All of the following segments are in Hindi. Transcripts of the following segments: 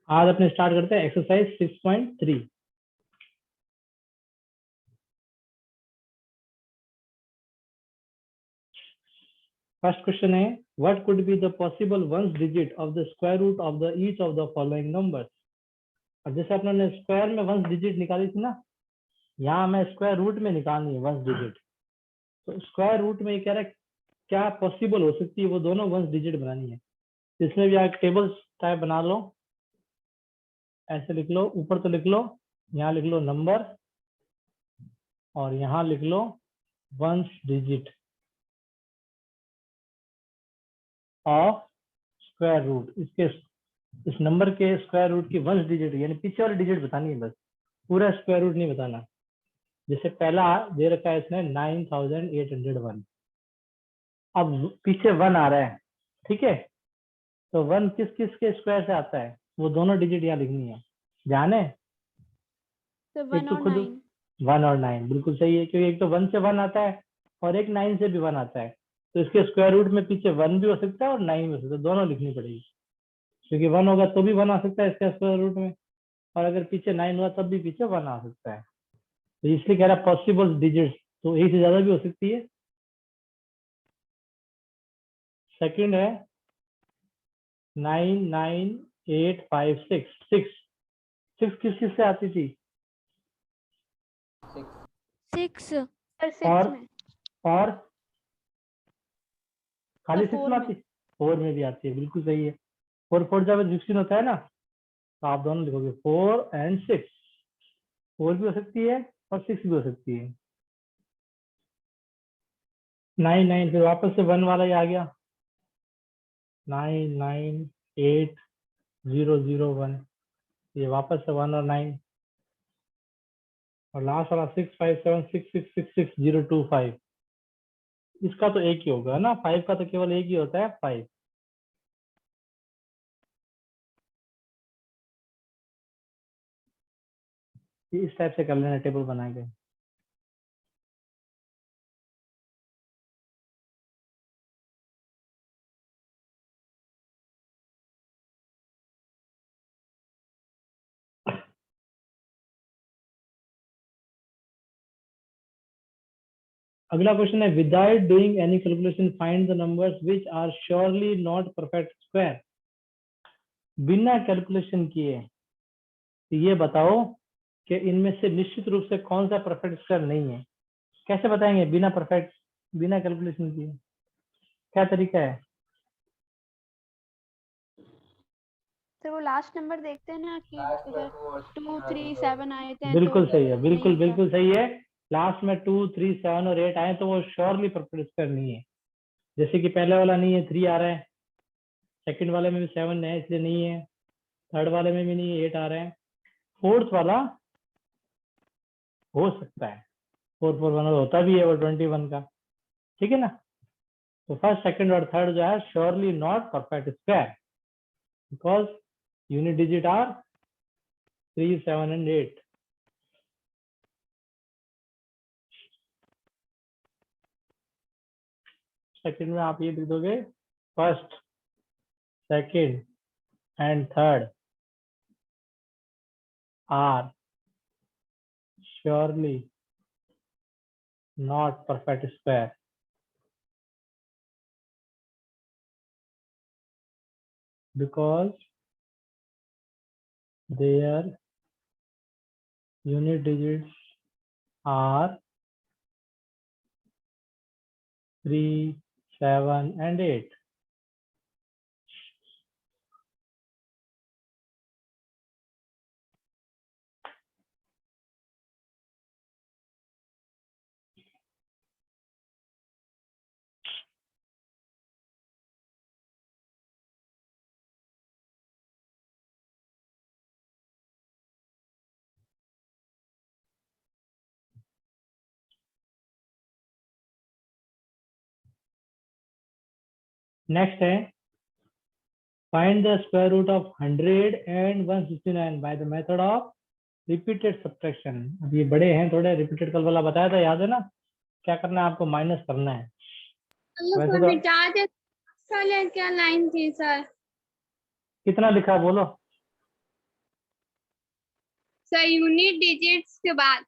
आज अपने स्टार्ट करते हैं एक्सरसाइज 6.3। फर्स्ट क्वेश्चन है what could be the possible ones digit of the square root of the each of the following numbers. और जैसे अपने स्क्वायर में वंस डिजिट निकाली थी ना, यहाँ हमें स्क्वायर रूट में निकालनी है वंस डिजिट। तो स्क्वायर रूट में कह रहा है क्या पॉसिबल हो सकती है, वो दोनों वंस डिजिट बनानी है। इसमें भी आप टेबल टाइप बना लो, ऐसे लिख लो, ऊपर तो लिख लो, यहाँ लिख लो नंबर और यहाँ लिख लो once digit of square root. इसके इस नंबर के स्क्वायर रूट की वंस डिजिट यानी पीछे वाली डिजिट बतानी है, बस पूरा स्क्वायर रूट नहीं बताना। जैसे पहला दे रखा है इसने 9801। अब पीछे 1 आ रहा है, ठीक है, तो 1 किस किस के स्क्वायर से आता है, वो दोनों डिजिट यहाँ लिखनी है। जाने तो एक 1 तो और खुद 9। 1 और 9 बिल्कुल सही है, क्योंकि एक तो 1 से 1 आता है और एक 9 से भी 1 आता है। तो इसके स्क्वायर रूट में पीछे 1 भी हो सकता है और 9 भी हो सकता है, दोनों लिखनी पड़ेगी। क्योंकि 1 होगा तो भी 1 आ सकता है इसके स्क्वायर रूट में, और अगर पीछे 9 हुआ तब भी पीछे 1 आ सकता है। तो इसलिए कह रहा है पॉसिबल डिजिट्स, तो एक से ज्यादा भी हो सकती है। सेकंड है 99856। 6 किस किस से आती थी? 6 और में और खाली 6 4 में में। आती, 4 में भी आती है, बिल्कुल सही है। 4 4 जब 16 होता है ना, तो आप दोनों लिखोगे 4 एंड 6। 4 भी हो सकती है और 6 भी हो सकती है। 9 9 फिर वापस से 1 वाला ही आ गया, 998001। ये वापस से 1 और 9, और लास्ट वाला 6576666025। इसका तो एक ही होगा ना, 5 का तो केवल एक ही होता है 5। इस टाइप से कर लेना टेबल बना के। अगला क्वेश्चन है without doing any calculation find the numbers which are surely not perfect square. बिना कैलकुलेशन किए ये बताओ कि इनमें से निश्चित रूप से कौन सा परफेक्ट स्क्वायर नहीं है। कैसे बताएंगे बिना कैलकुलेशन किए? क्या तरीका है? तो वो लास्ट नंबर देखते हैं ना कि इधर 2 3 7 आए थे तो बिल्कुल सही है, नहीं बिल्कुल होगा। बिल्कुल सही है। लास्ट में 2 3 7 और 8 आए तो वो श्योरली परफेक्ट स्क्वायर नहीं है। जैसे कि पहले वाला नहीं है, 3 आ रहा है, सेकंड वाले में भी 7 है इसलिए नहीं है, थर्ड वाले में भी नहीं है, 8 आ रहा है, फोर्थ वाला हो सकता है, 4 4 1 होता भी है वो 21 का, ठीक है ना। तो फर्स्ट सेकंड और थर्ड जो है surely not perfect square because unit digit are 3 7 and 8। Second में आप ये लिख दोगे first second and third are surely not perfect square because their unit digits are 3 7 and 8। Next है find the square root of 100 and 169 by the method of repeated subtraction। अब ये बड़े हैं थोड़े, रिपीटेड कल वाला बताया था, याद है ना? क्या करना है आपको, माइनस करना है। वैसे तो मिटा दे, क्या लाइन थी सर? कितना लिखा बोलो? सर यूनिट डिजिट्स के बाद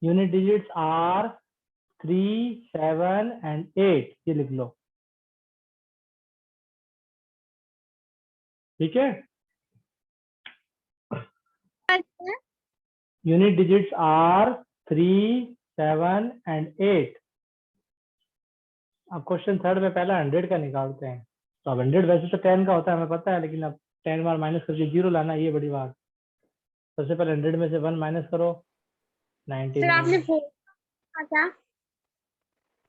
यूनिट डिजिट्स आर 3, 7 एंड 8, ये लिख लो। ठीक है, यूनिट डिजिट्स आर 3, 7 एंड 8। अब क्वेश्चन थर्ड में पहला 100 का निकालते हैं। तो अब 100 वैसे तो 10 का होता है हमें पता है, लेकिन अब 10 बार माइनस करके 0 लाना, ये बड़ी बात। सबसे पहले 100 में से 1 माइनस करो, सर आपने 99।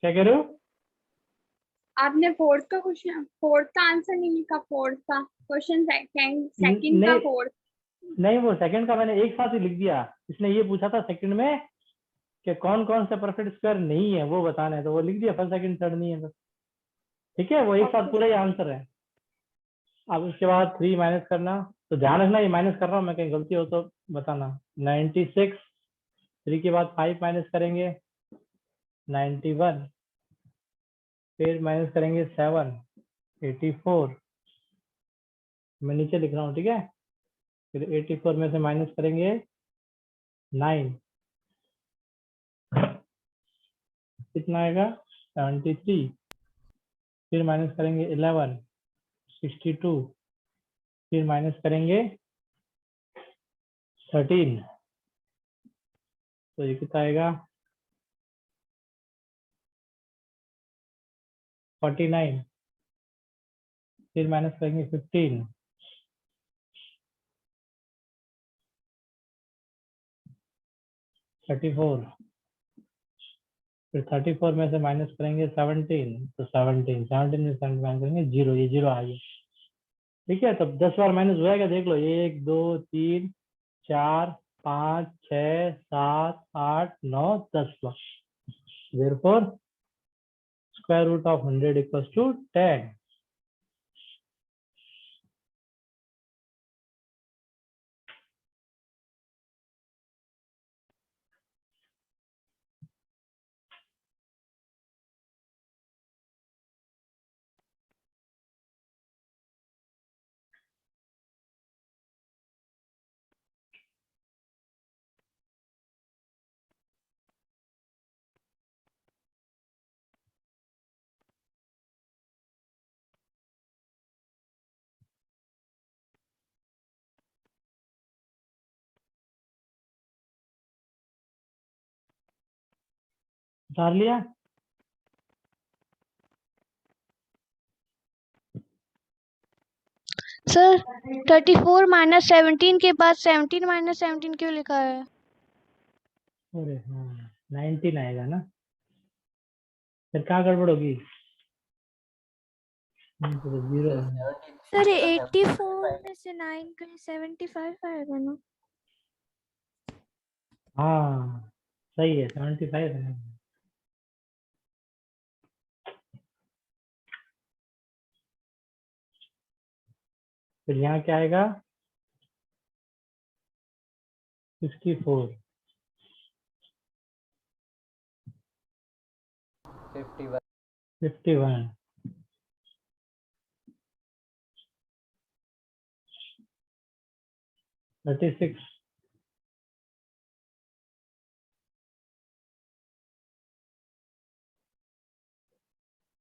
क्या कह रहे हो? आपने फोर्थ का क्वेश्चन, फोर्थ का आंसर नहीं लिखा, फोर्थ का क्वेश्चन सेकंड का नहीं फोर्थ। नहीं, वो सेकंड का मैंने एक साथ ही लिख दिया। इसने ये पूछा था सेकंड में कि कौन कौन से परफेक्ट स्क्वायर नहीं है वो बताना है, तो वो लिख दिया, फर्स्ट सेकंड थर्ड नहीं है तो। ठीक है, वो एक साथ पूरा ही आंसर है। अब उसके बाद 3 माइनस करना, तो ध्यान रखना ये माइनस कर रहा हूँ मैं, कहीं गलती हो तो बताना। 96, 3 के बाद 5 माइनस करेंगे 91, फिर माइनस करेंगे 7, 84। मैं नीचे लिख रहा हूँ, ठीक है। फिर 84 में से माइनस करेंगे 9, कितना आएगा 73। फिर माइनस करेंगे 11, 62। फिर माइनस करेंगे 13, तो ये कितना आएगा 49। फिर माइनस करेंगे 15, 34। फिर 34 में से माइनस करेंगे 17, तो 17 में 7 माइनस करेंगे 0, ये 0 आ गया। ठीक है, तब 10 बार माइनस हो जाएगा, देख लो, 1, 2, 3, 4, 5, 6, 7, 8, 9, 10 बार। Therefore, square root of 100 equals to 10. उतार लिया? सर 34 माइनस 17 के बाद 17 माइनस 17 क्यों लिखा है? अरे हाँ, 19 आएगा ना, फिर क्या गड़बड़ होगी? तो 0 है। सर 84 में से 9 कहीं 75 आएगा ना? हाँ सही है, 75 है। फिर यहाँ क्या आएगा 64, 51, 36,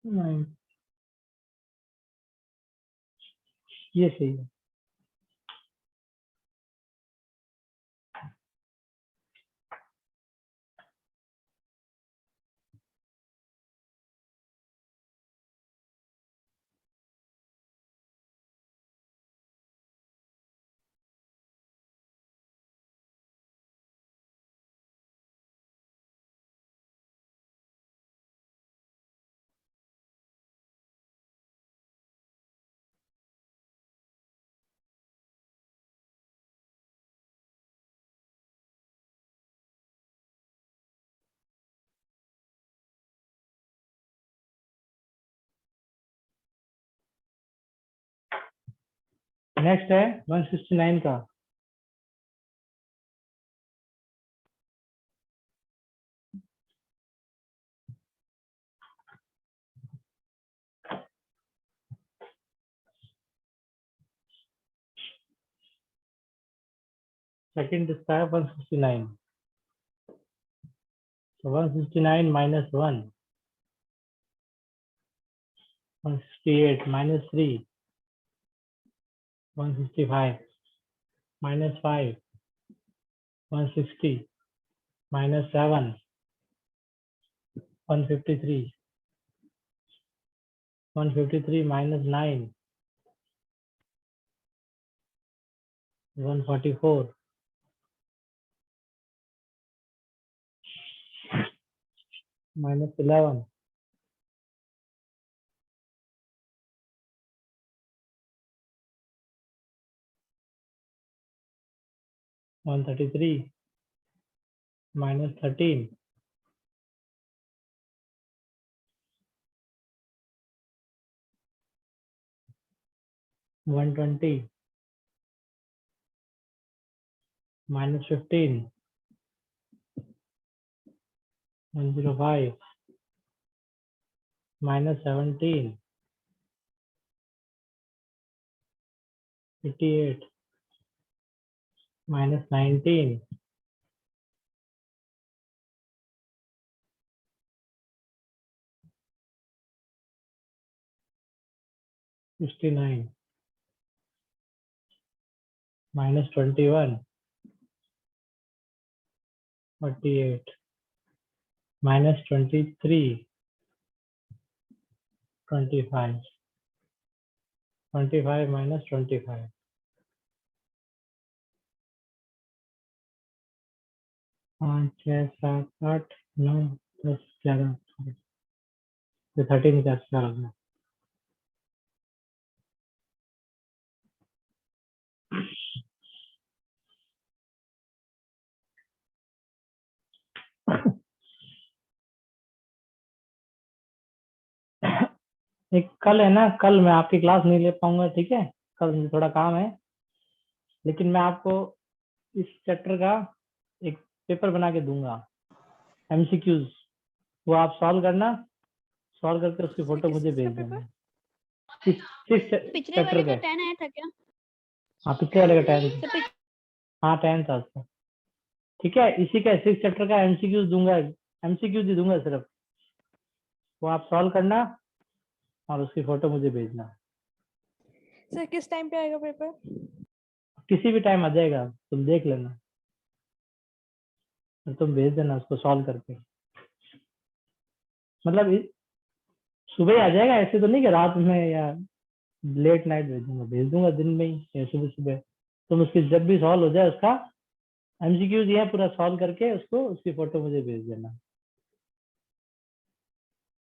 9, ये सही है। नेक्स्ट है 169 का। सेकंड इसका है 169. So 169 minus 1, 168 minus 3, 165 minus 5, 160 minus 7, 153, 153 minus 9, 144, minus 11, 133 minus 13, 120 minus 15, 105 minus 17, 88 minus 19, 69 minus 21, 48 minus 23, 25, 25 minus 25, 5, 6, 7, 8, 9, 10, 11, 13 का क्या हो गया? एक कल है ना, कल मैं आपकी क्लास नहीं ले पाऊंगा, ठीक है? कल मुझे थोड़ा काम है, लेकिन मैं आपको इस चैप्टर का एक पेपर बना के दूंगा, एमसीक्यूज. वो आप सॉल्व करना, सॉल्व करके उसकी फोटो मुझे भेज देना. सिक्स पिछले चैप्टर वाले का. का 10 आया था क्या? हाँ, पिछले वाले का 10. तो हाँ, 10 था उसका. ठीक है, इसी का 6 चैप्टर का एमसीक्यूज दूंगा, एमसीक्यूज ही दूंगा सिर्फ. वो आप सॉल्व करना और उसकी फोटो मुझे भेजना. सर किस टाइम पे आएगा पेपर? किसी भी टाइम आ जाएगा, तुम देख लेना और तुम भेज देना उसको सॉल्व करके. मतलब सुबह ही आ जाएगा, ऐसे तो नहीं कि रात में या लेट नाइट भेजूंगा, भेज दूंगा दिन में ही या सुबह सुबह. तुम उसकी जब भी सॉल्व हो जाए उसका एमसीक्यूज ये पूरा सॉल्व करके उसको उसकी फोटो मुझे भेज देना.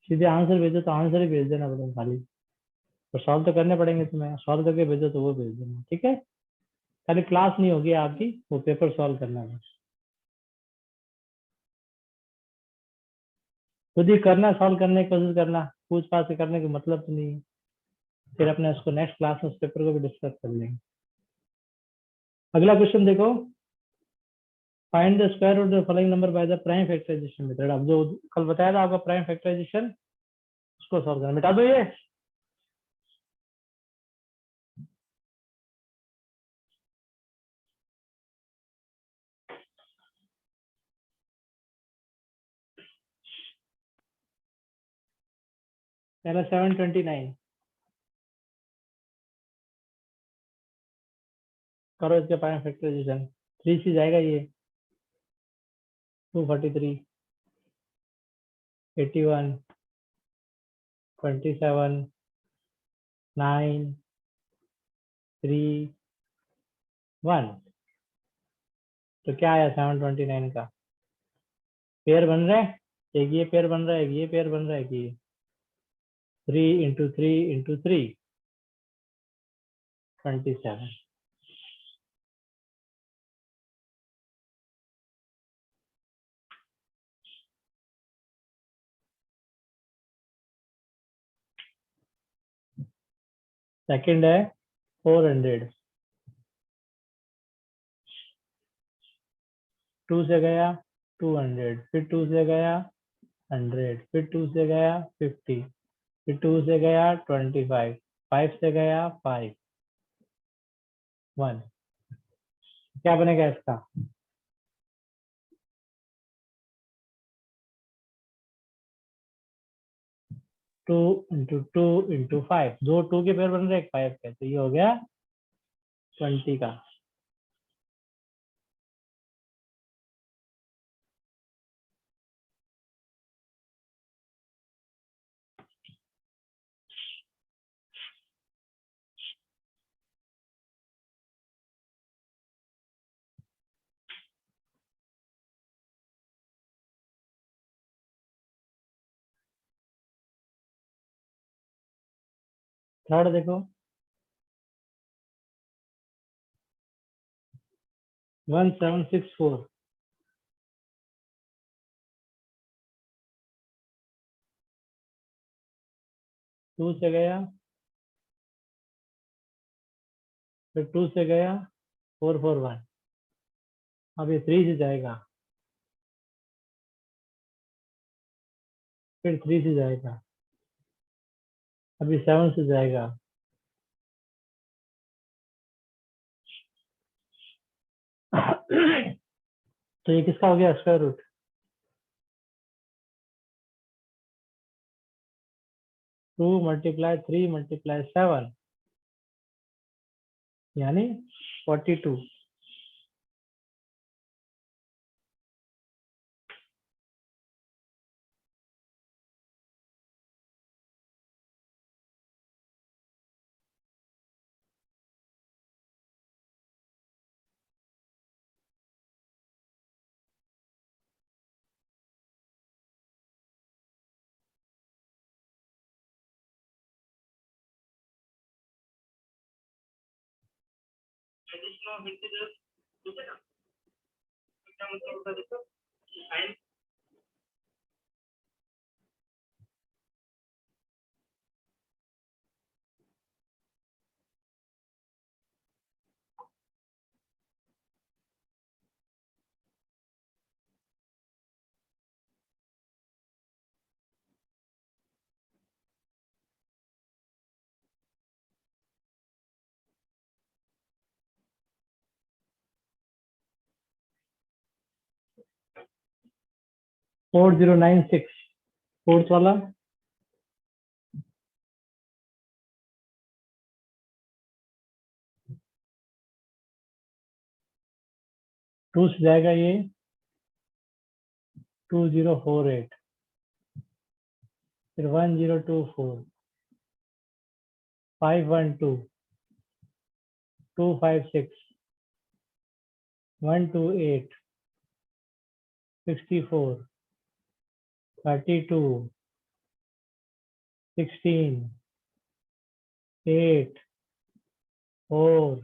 सीधे आंसर भेजो तो आंसर ही भेज देना बस खाली, और सॉल्व तो करने पड़ेंगे तुम्हें. सॉल्व करके भेजो तो वो भेज देना, ठीक है? खाली क्लास नहीं होगी आपकी, वो पेपर सॉल्व करना है. खुद ही करना, सॉल्व करने की कोशिश करना, पूछ पाछ के करने का मतलब तो नहीं है. फिर अपने उसको नेक्स्ट क्लास में उस पेपर को भी डिस्कस कर लेंगे. अगला क्वेश्चन देखो, find the square root of the following number by the prime factorisation method. अब जो कल बताया था आपका प्राइम फैक्टराइजेशन, उसको सॉल्व करना. मिटा दो ये. पहला 729 करो, इसके प्राइम फैक्टराइजेशन. 3 से जाएगा ये, 243, 81, 27, 9, 3, 1. तो क्या आया 729 का? पेयर बन रहे हैं, एक ये पेयर बन रहा है, एक ये पेयर बन रहा है, कि 3 into 3 into 3, 27. सेकंड है 400, 2 से गया 200, फिर 2 से गया 100, फिर 2 से गया 50, फिर 2 से गया 25, 5 से गया 5, 1. क्या बनेगा इसका? 2 × 2 × 5, 2 के पेयर बन रहे, एक 5 के, तो ये हो गया 20 का। थर्ड देखो, 1764, 2 से गया, फिर 2 से गया, 441, अब ये 3 से जाएगा, फिर 3 से जाएगा, अभी 7 से जाएगा, तो ये किसका हो गया स्क्वायर रूट? 2 × 3 × 7 यानी 42। फोर 4096, फोर्थ वाला, टू से जाएगा ये 2048, फिर 1024, 512, 256, 128, 64, 32, 16, 8, 4,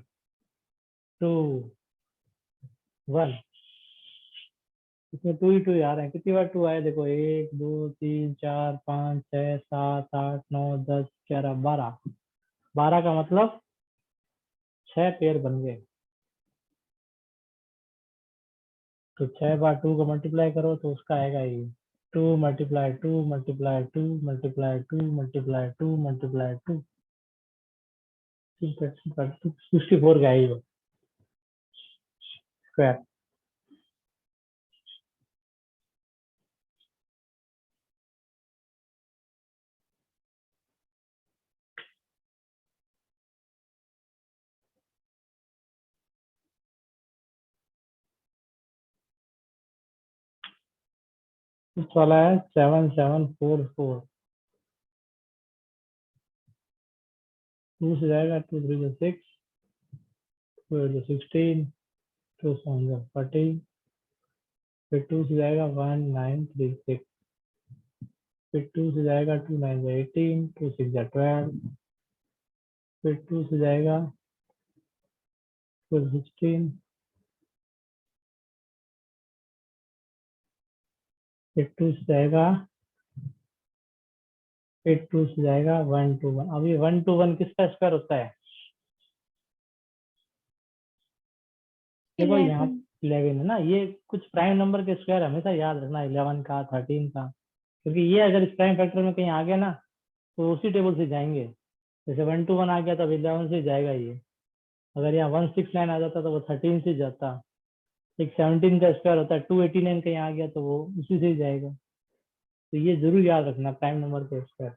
2, 1। इसमें 2 ही 2 आ रहे हैं। कितनी बार 2 आए देखो, 1 2 3 4 5 6 7 8 9 10 11 12, 12 का मतलब 6 पेयर बन गए। तो 6 बार 2 को मल्टीप्लाई करो तो उसका आएगा ये 2 × 2 × 2 × 2 × 2 × 2 64 का है ये स्क्वायर। इस वाला है 7744, 2 से जाएगा 2 3 6, 2 8 16, 2 7 40, फिर 2 से जाएगा 1936, फिर 2 से जाएगा 2 9 18, 2 6 12, फिर 2 से जाएगा 16, फिर 2 से जाएगा 2 से जाएगा 1 2 1। अब ये 1 2 1 किसका स्क्वायर होता है? देखो यहाँ 11 है ना, ये कुछ प्राइम नंबर के स्क्वायर हमेशा याद रखना, 11 का 13 का, क्योंकि ये अगर इस प्राइम फैक्टर में कहीं आ गया ना तो उसी टेबल से जाएंगे। जैसे 1 2 1 आ गया तो 11 से जाएगा ये, अगर यहाँ 169 आ जाता तो वो 13 से जाता। एक 17 का स्क्वायर होता है, 289 का यहाँ आ गया तो वो उसी से ही जाएगा। तो ये जरूर याद रखना प्राइम नंबर के स्क्वायर।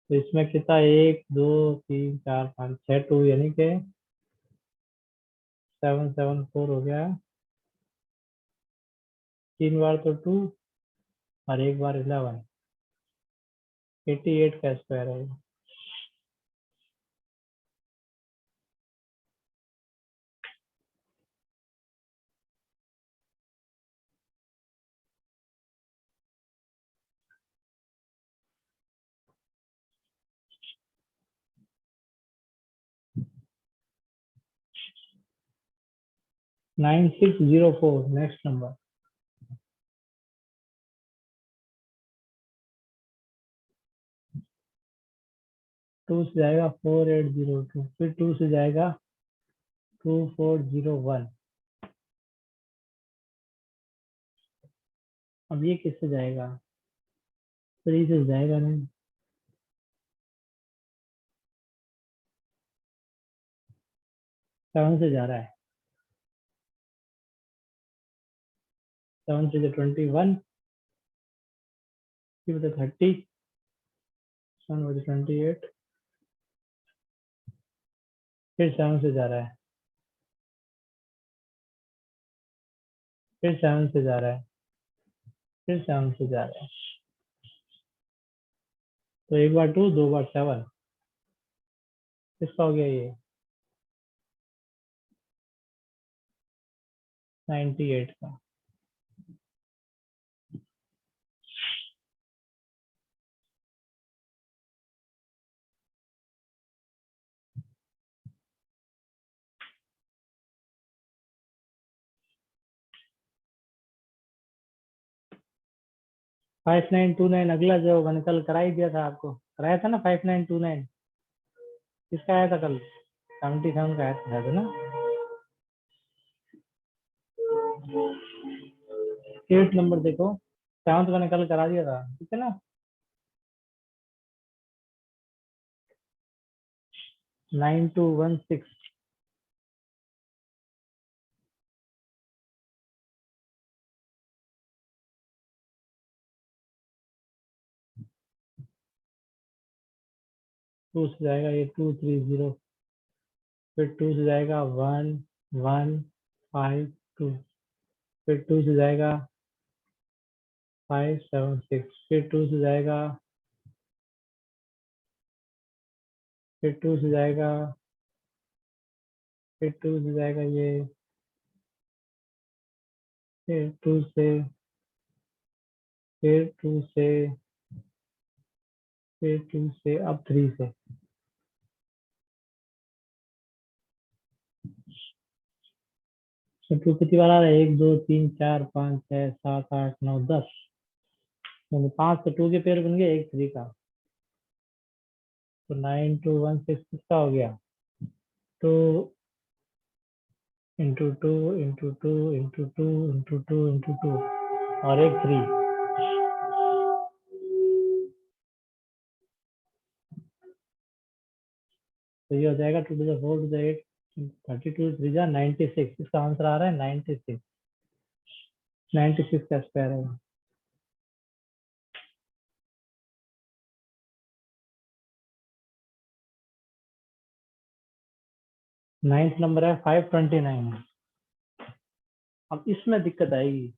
तो इसमें कितना 1 2 3 4 5 6 2 यानी कि 774 हो गया। 3 बार तो 2 और 1 बार 11, 88 का स्क्वायर है। 9604 नेक्स्ट नंबर। टू से जाएगा 4802, फिर 2 से जाएगा 2401। अब ये किससे जाएगा? 3 से जाएगा नहीं। 7 से जा रहा है। 7 से 21, 30, 7 बजे 28, फिर 7 से जा रहा है, फिर 7 से जा रहा है, फिर 7 से जा रहा है। तो 1 बार 2, 2 बार 7, किसका हो गया ये? 98 का। फाइव 5929 अगला जो मैंने कल करा ही दिया था, आपको कराया था ना 5929। किसका आया था कल? 77 का आया था शायद, है ना? 8 नंबर देखो, 7 मैंने कल करा दिया था, ठीक है ना? 9216। टू से जाएगा ये 230, फिर 2 से जाएगा 1152, फिर 2 से जाएगा 576, फिर 2 से जाएगा, फिर 2 से जाएगा, फिर 2 से जाएगा ये, फिर 2 से, फिर 2 से, फिर 2 से, अब 3 से। टू कितनी बार आ रहा है? 1 2 3 4 5 6 7 8 9 10। 5 तो 2 के पेयर बन गए, एक 3 का। तो 9216 किसका हो गया? 2 into 2 into 2 into 2 into 2 into 2 और एक 3। तो ये हो जाएगा 2 to the 4 to the 8, 32 3 जा 96। इसका आंसर आ रहा है 96। 96 का स्क्वायर है। 9th नंबर है 529। अब इसमें दिक्कत आएगी।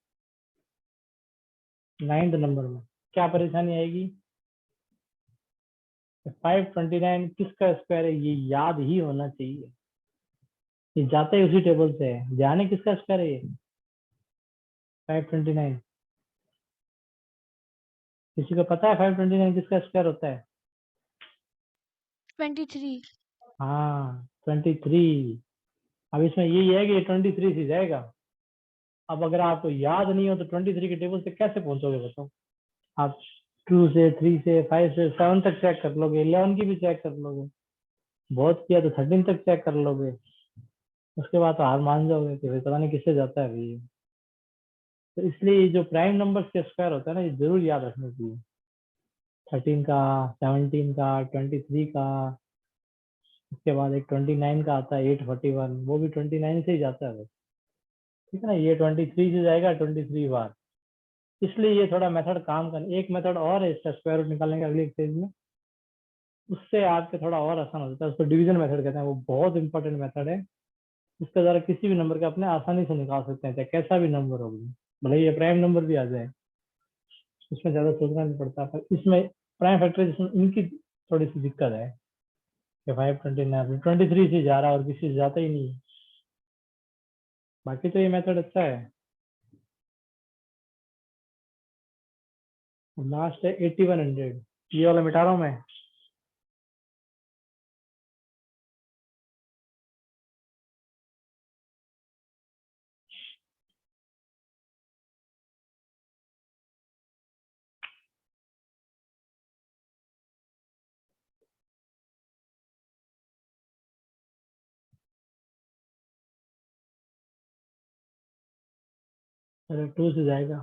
9th नंबर में क्या परेशानी आएगी? 529 किसका स्क्वायर है, ये याद ही होना चाहिए। ये जाता ही उसी टेबल से है। जाने किसका स्क्वायर है ये? 529। किसी को पता है 529 किसका स्क्वायर होता है? 23। हाँ 23। अब इसमें यही है कि 23 से जाएगा। अब अगर आपको याद नहीं हो तो 23 के टेबल से कैसे पहुंचोगे बताओ? आप 2 से 3 से 5 से 7 तक चेक कर लोगे, 11 की भी चेक कर लोगे, बहुत किया तो 13 तक चेक कर लोगे। उसके बाद तो हार मान जाओगे कि भाई पता नहीं किससे जाता है भाई। तो इसलिए जो प्राइम नंबर्स के स्क्वायर होता है ना, ये जरूर याद रखना चाहिए। 13 का, 17 का, 23 का, उसके बाद एक 29 का आता है 841, वो भी 29 से ही जाता है, ठीक है ना। ये 23 से जाएगा 23 बार, इसलिए ये थोड़ा मेथड काम कर। एक मेथड और है इसका स्क्वायर रूट निकालने के अगले स्टेज में, उससे आपके थोड़ा और आसान हो जाता है, उसको डिवीजन मेथड कहते हैं। वो बहुत इंपॉर्टेंट मेथड है, इसके द्वारा किसी भी नंबर का अपने आसानी से निकाल सकते हैं, चाहे कैसा भी नंबर हो, भले ये प्राइम नंबर भी आ जाए, इसमें ज्यादा सोचना नहीं पड़ता। पर इसमें प्राइम फैक्टराइजेशन इनकी थोड़ी सी दिक्कत है कि 529 23 से जा रहा है और किसी से जाता ही नहीं है। बाकी तो ये मेथड अच्छा है। लास्ट है 8100, ये वाला मिटा रहा हूँ मैं। अरे 2 से जाएगा,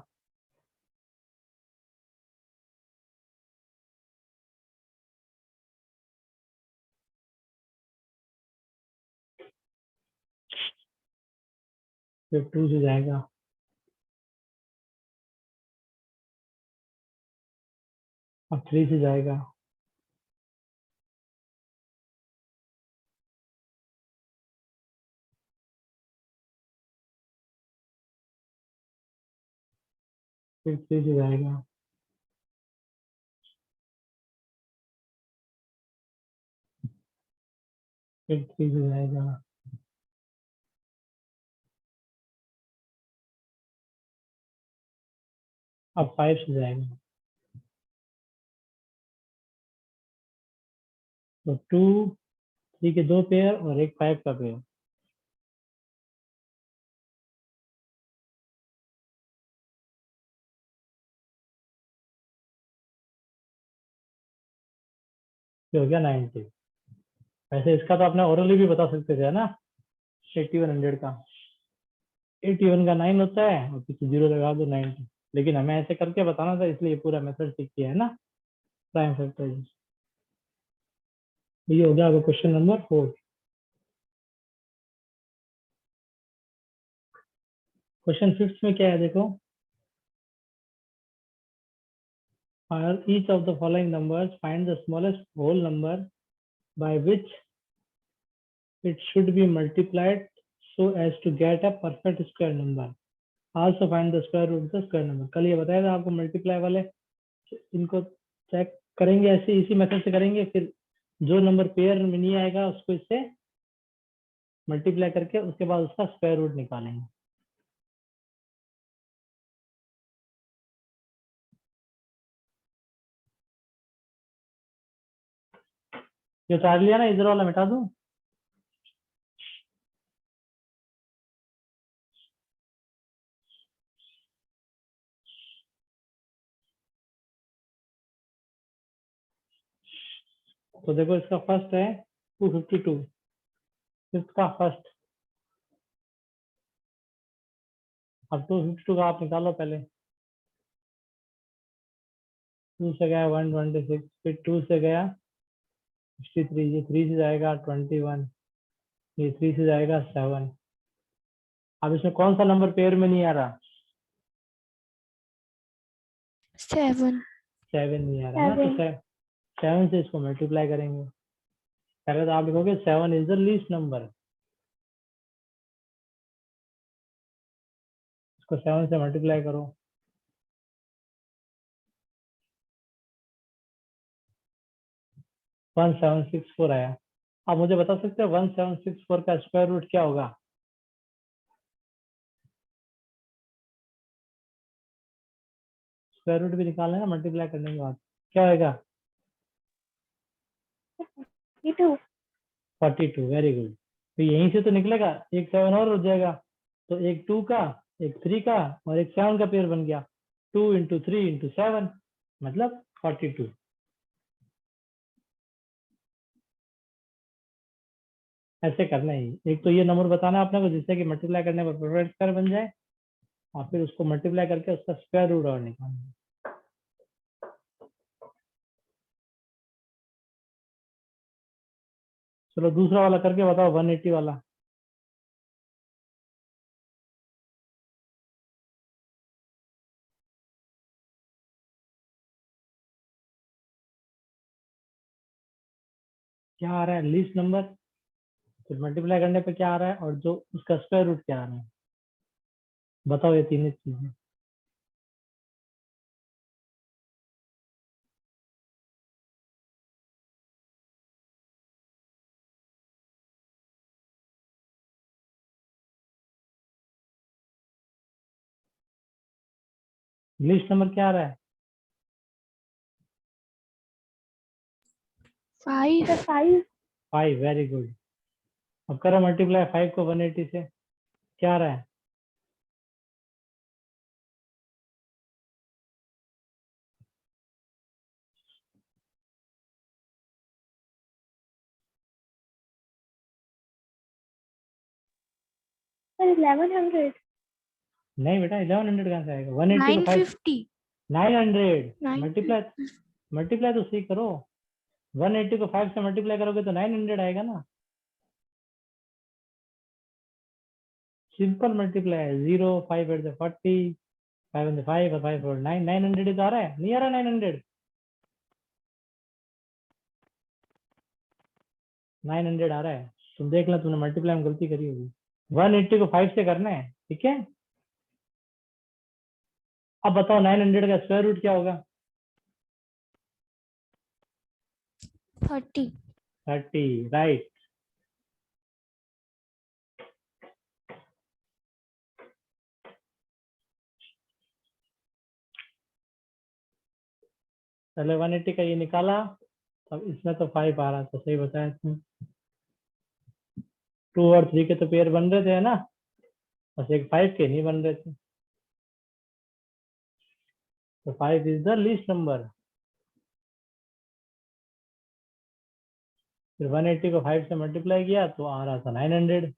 फिर 2 से जाएगा, अब 3 से जाएगा, फिर 3 से जाएगा, फिर 3 से जाएगा, अब 5 से जाएगा। तो 2 3 के 2 पेयर और एक 5 का पेयर। ये हो गया 90। वैसे इसका तो आपने ओरली भी बता सकते थे, है ना। 8100 का 81 का 9 होता है और पीछे 0 लगा दो 90, लेकिन हमें ऐसे करके बताना था, इसलिए पूरा मेथड सीख किया है ना, प्राइम फैक्टराइजेशन। ये हो गया आपका क्वेश्चन नंबर 4। क्वेश्चन 5 में क्या है देखो, each of the following numbers, find the smallest whole number by which it should be multiplied so as to get a perfect square number. Also find the square root of the square number. कल ये बताया था आपको मल्टीप्लाई वाले, इनको चेक करेंगे ऐसे, इसी मेथड से करेंगे, फिर जो नंबर पेयर में नहीं आएगा उसको इससे मल्टीप्लाई करके उसके बाद उसका स्क्वायर रूट निकालेंगे। जो चार लिया ना, इधर वाला मिटा दूं। तो देखो इसका फर्स्ट है 252, फिफ्थ का फर्स्ट। अब 252 का आप निकालो पहले। 2 से गया 126, फिर 2 से गया 63, ये 3 से जाएगा 21, ये 3 से जाएगा 7। अब इसमें कौन सा नंबर पेयर में नहीं आ रहा? 7। 7 नहीं आ रहा ना, तो 7 से इसको मल्टीप्लाई करेंगे। पहले तो आप लिखोगे 7 इज द लीस्ट नंबर, इसको 7 से मल्टीप्लाई करो। 1764 आया। आप मुझे बता सकते हो 1764 का स्क्वायर रूट क्या होगा? स्क्वायर रूट भी निकालना है ना मल्टीप्लाई करने के बाद, क्या होगा? 42। Very good. तो यहीं से तो निकलेगा, एक 7 और हो जाएगा, तो एक 2 का, एक 3 का और एक 7 का पेयर बन गया। 2 इंटू 3 इंटू 7 मतलब 42। ऐसे करना ही, एक तो ये नंबर बताना है आपने को जिससे कि मल्टीप्लाई करने पर परफेक्ट स्क्वायर बन जाए, और फिर उसको मल्टीप्लाई करके उसका स्क्वायर रूट और निकालना है। चलो दूसरा वाला करके बताओ 180 वाला। क्या आ रहा है लीस्ट नंबर, फिर मल्टीप्लाई करने पे क्या आ रहा है, और जो उसका स्क्वायर रूट क्या आ रहा है, बताओ ये तीन चीजें। लीस्ट नंबर क्या आ रहा है? 5। 5, वेरी गुड। अब करो मल्टीप्लाई 5 को 180 से, क्या आ रहा है? सर 1100। नहीं बेटा 1100 कहाँ से आएगा? 180 को 5, 950। 900 950। मल्टीप्लाई, मल्टीप्लाई तो सही करो। 180 को 5 से मल्टीप्लाई करोगे तो 900 आएगा ना। सिंपल मल्टीप्लाई है। 0 5 8 40, 5 1 5 और 5 4 9, 900 ही तो आ रहा है, नहीं आ रहा 900? 900 आ रहा है। तुम देख लो, तुमने मल्टीप्लाई में गलती करी होगी। 180 को 5 से करना है, ठीक है। अब बताओ 900 का स्क्वायर रूट क्या होगा? 30। 30, राइट। पहले 180 का ये निकाला, अब इसमें तो 5 आ रहा, तो सही बताया तुम। 2 और 3 के तो पेयर बन रहे थे ना, बस एक 5 के नहीं बन रहे थे। तो 5 इज द लीस्ट नंबर। फिर 180 को 5 से मल्टीप्लाई किया तो आ रहा था 900।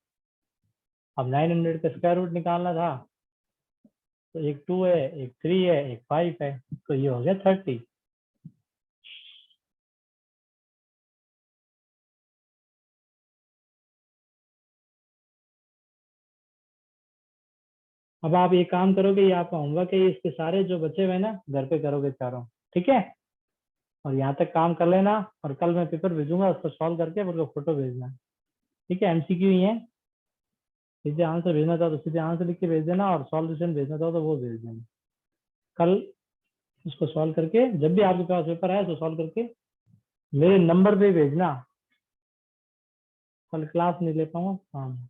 अब 900 का स्क्वायर रूट निकालना था, तो एक 2 है, एक 3 है, एक 5 है, तो ये हो गया 30। अब आप ये काम करोगे, ये आपका होमवर्क है, ये इसके सारे जो बचे हुए हैं ना घर पे करोगे चारों, ठीक है। और यहाँ तक काम कर लेना, और कल मैं पेपर भेजूंगा, उसको सॉल्व करके मेरे को फोटो भेजना, ठीक है। एमसीक्यू ही है, सीधे आंसर भेजना चाहो तो सीधे आंसर लिख के भेज देना, और सॉल्यूशन भेजना चाहो तो वो भेज देना। कल उसको सॉल्व करके, जब भी आपके पास पेपर आए तो सॉल्व करके मेरे नंबर पे भेजना, कल क्लास नहीं ले पाऊंगा, हाँ।